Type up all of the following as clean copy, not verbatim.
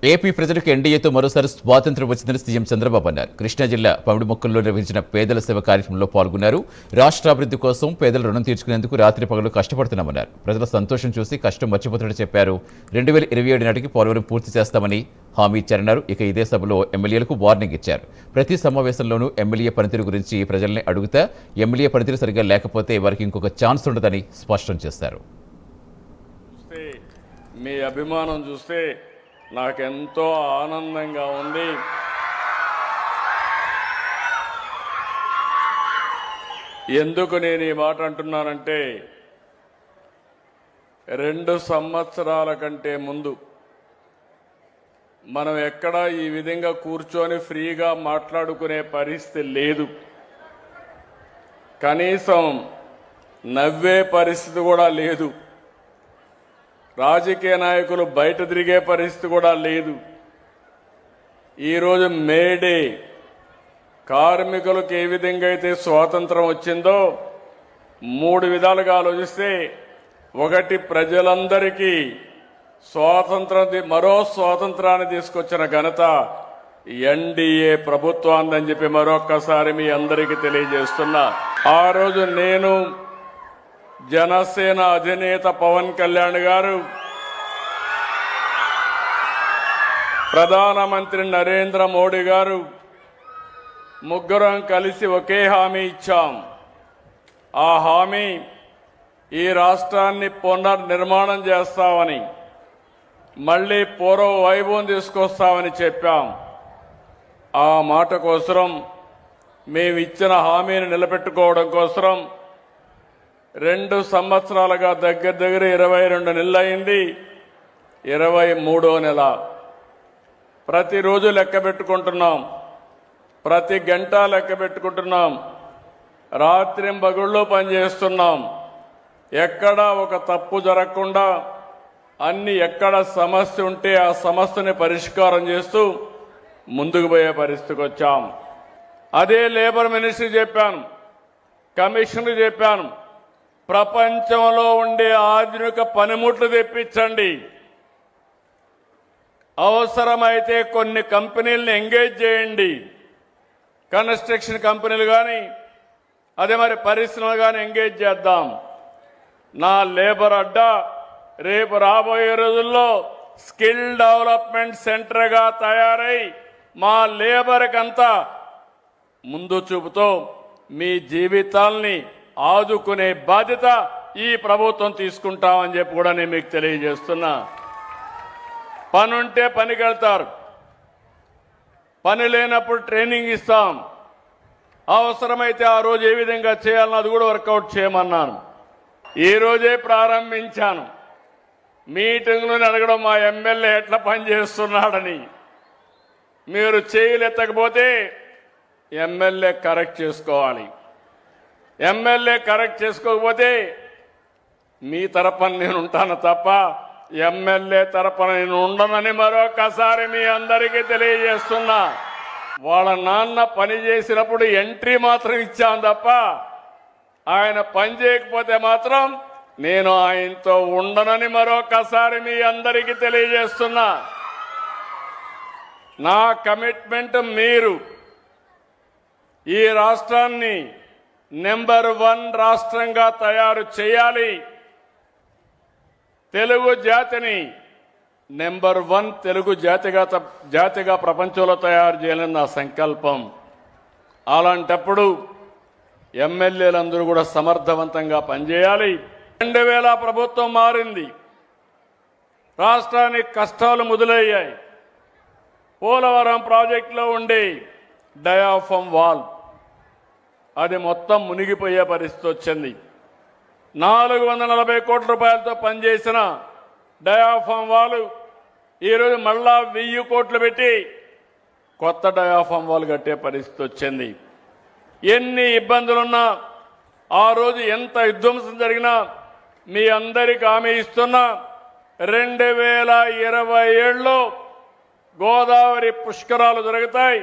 AP ప్రజలకు ఎన్డీఏతో మరోసారి స్వాతంత్ర్యం వచ్చిందని సీఎం చంద్రబాబు అన్నారు. కృష్ణా జిల్లా పమిడిమొక్కల్లో నిర్వహించిన పేదల సేవ కార్యక్రమంలో పాల్గొన్నారు. రాష్ట్రాభివృద్ధి కోసం పేదల రుణం తీర్చుకునేందుకు రాత్రి పగలు కష్టపడుతున్నామన్నారు. ప్రజల సంతోషం చూసి కష్టం మర్చిపోతున్నట్టు చెప్పారు. 2027 నాటికి పోలవరం పూర్తి చేస్తామని హామీ ఇచ్చారన్నారు. ఇక ఇదే సభలో ఎమ్మెల్యేలకు వార్నింగ్ ఇచ్చారు. ప్రతి సమావేశంలోనూ ఎమ్మెల్యే పనితీరు గురించి ప్రజల్ని అడుగుతా ఎమ్మెల్యే పనితీరు సరిగ్గా లేకపోతే వారికి ఇంకొక ఛాన్స్ ఉండదని స్పష్టం చేశారు. మీ అభిమానం చూస్తే నాకెంతో ఆనందంగా ఉంది. ఎందుకు నేను ఈ మాట అంటున్నానంటే 2 సంవత్సరాల కంటే ముందు మనం ఎక్కడా ఈ విధంగా కూర్చొని ఫ్రీగా మాట్లాడుకునే పరిస్థితి లేదు. కనీసం నవ్వే పరిస్థితి కూడా లేదు. రాజకీయ నాయకులు బయట తిరిగే పరిస్థితి కూడా లేదు. ఈరోజు మేడే కార్మికులకు ఏ విధంగా అయితే స్వాతంత్రం వచ్చిందో 3 విధాలుగా ఆలోచిస్తే, ఒకటి ప్రజలందరికీ మరో స్వాతంత్రాన్ని తీసుకొచ్చిన ఘనత ఎన్డీఏ ప్రభుత్వాన్ని చెప్పి మరొక్కసారి మీ అందరికీ తెలియజేస్తున్నా. ఆ రోజు నేను, జనసేన అధినేత పవన్ కళ్యాణ్ గారు, ప్రధానమంత్రి నరేంద్ర మోడీ గారు ముగ్గురం కలిసి ఒకే హామీ ఇచ్చాం. ఆ హామీ ఈ రాష్ట్రాన్ని పునర్నిర్మాణం చేస్తామని, మళ్లీ పూర్వ వైభవం తీసుకొస్తామని చెప్పాం. ఆ మాట కోసం, మేమిచ్చిన హామీని నిలబెట్టుకోవడం కోసం 2 సంవత్సరాలుగా దగ్గర 22 నెలలు అయింది. 23వ నెల. ప్రతిరోజు లెక్క పెట్టుకుంటున్నాం, ప్రతి గంట లెక్క పెట్టుకుంటున్నాం, రాత్రింబగళ్ళు పనిచేస్తున్నాం. ఎక్కడా ఒక తప్పు జరగకుండా ఎక్కడ సమస్య ఉంటే ఆ సమస్యని పరిష్కారం చేస్తూ ముందుకు పోయే పరిస్థితికి వచ్చాం. అదే లేబర్ మినిస్ట్రీ చెప్పాను, కమిషనర్ చెప్పాను, ప్రపంచంలో ఉండే ఆధునిక పనిముట్లు తెప్పించండి, అవసరమైతే కొన్ని కంపెనీలను ఎంగేజ్ చేయండి, కన్స్ట్రక్షన్ కంపెనీలు కానీ అదే మరి పరిశ్రమలు కానీ ఎంగేజ్ చేద్దాం. నా లేబర్ అడ్డా రేపు రాబోయే రోజుల్లో స్కిల్ డెవలప్మెంట్ సెంటర్గా తయారై మా లేబర్కంతా ముందు చూపుతో మీ జీవితాల్ని ఆదుకునే బాధ్యత ఈ ప్రభుత్వం తీసుకుంటామని చెప్పి కూడా నేను మీకు తెలియజేస్తున్నా. పనుంటే పనికి వెళ్తారు, పని లేనప్పుడు ట్రైనింగ్ ఇస్తాం, అవసరమైతే ఆ రోజు ఏ విధంగా చేయాలని అది కూడా వర్కౌట్ చేయమన్నాను. ఈ రోజే ప్రారంభించాను. మీటింగ్లో అడగడం మా ఎమ్మెల్యే ఎట్లా పనిచేస్తున్నాడని. మీరు చేయలేకపోతే ఎమ్మెల్యే కరెక్ట్ చేసుకోవాలి. ఎమ్మెల్యే కరెక్ట్ చేసుకోకపోతే మీ తరపున నేను ఉంటాను తప్ప ఎమ్మెల్యే తరపున నేను ఉండనని మరొకసారి మీ అందరికీ తెలియజేస్తున్నా. వాళ్ళ నాన్న పని చేసినప్పుడు ఎంట్రీ మాత్రం ఇచ్చాను తప్ప ఆయన పని చేయకపోతే మాత్రం నేను ఆయనతో ఉండనని మరొకసారి మీ అందరికీ తెలియజేస్తున్నా. నా కమిట్మెంట్ మీరు ఈ రాష్ట్రాన్ని నెంబర్ 1 రాష్ట్రంగా తయారు చేయాలి, తెలుగు జాతిని నెంబర్ 1 తెలుగు జాతిగా ప్రపంచంలో తయారు చేయాలని నా సంకల్పం. అలాంటప్పుడు ఎమ్మెల్యేలందరూ కూడా సమర్థవంతంగా పనిచేయాలి. 2000 ప్రభుత్వం మారింది, రాష్ట్రానికి కష్టాలు మొదలయ్యాయి. పోలవరం ప్రాజెక్టులో ఉండే డయాఫ్రమ్ వాల్ అది మొత్తం మునిగిపోయే పరిస్థితి వచ్చింది. 440 కోట్ల రూపాయలతో పనిచేసిన డయాఫ్రమ్ వాల్ ఈరోజు మళ్ళా 1000 కోట్లు పెట్టి కొత్త డయాఫ్రమ్ వాల్ కట్టే పరిస్థితి వచ్చింది. ఎన్ని ఇబ్బందులున్నా, ఆ రోజు ఎంత విధ్వంసం జరిగినా మీ అందరికీ హామీ ఇస్తున్నా, 2027లో గోదావరి పుష్కరాలు జరుగుతాయి.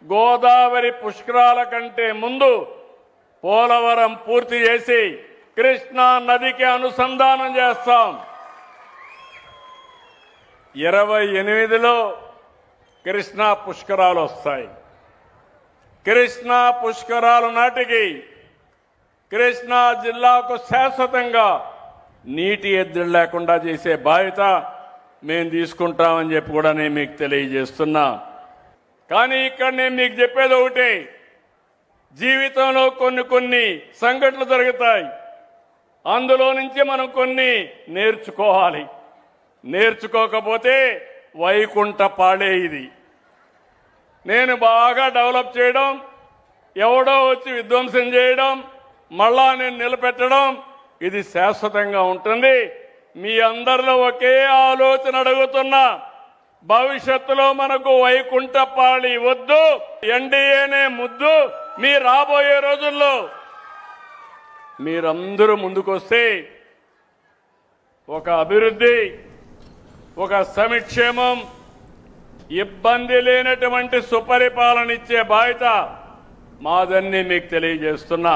గోదావరి పుష్కరాల కంటే ముందు పోలవరం పూర్తి చేసి కృష్ణా నదికి అనుసంధానం చేస్తాం. 28లో కృష్ణా పుష్కరాలు వస్తాయి. కృష్ణా పుష్కరాల నాటికి కృష్ణా జిల్లాకు శాశ్వతంగా నీటి ఎద్దడి లేకుండా చేసే బాధ్యత మేము తీసుకుంటామని చెప్పి కూడా నేను మీకు తెలియజేస్తున్నా. కానీ ఇక్కడ నేను మీకు చెప్పేది ఒకటే, జీవితంలో కొన్ని సంఘటనలు జరుగుతాయి. అందులో నుంచి మనం కొన్ని నేర్చుకోవాలి. నేర్చుకోకపోతే వైకుంఠ పాడే ఇది. నేను బాగా డెవలప్ చేయడం, ఎవడో వచ్చి విధ్వంసం చేయడం, మళ్ళా నేను నిలబెట్టడం, ఇది శాశ్వతంగా ఉంటుంది. మీ అందరిలో ఒకే ఆలోచన అడుగుతున్నా, భవిష్యత్తులో మనకు వైకుంఠ పాళి వద్దు, ఎన్డీఏనే ముద్దు. మీ రాబోయే రోజుల్లో మీరందరూ ముందుకొస్తే ఒక అభివృద్ధి, ఒక సంక్షేమం, ఇబ్బంది లేనటువంటి సుపరిపాలన ఇచ్చే బాధ్యత మాదన్నీ మీకు తెలియజేస్తున్నా.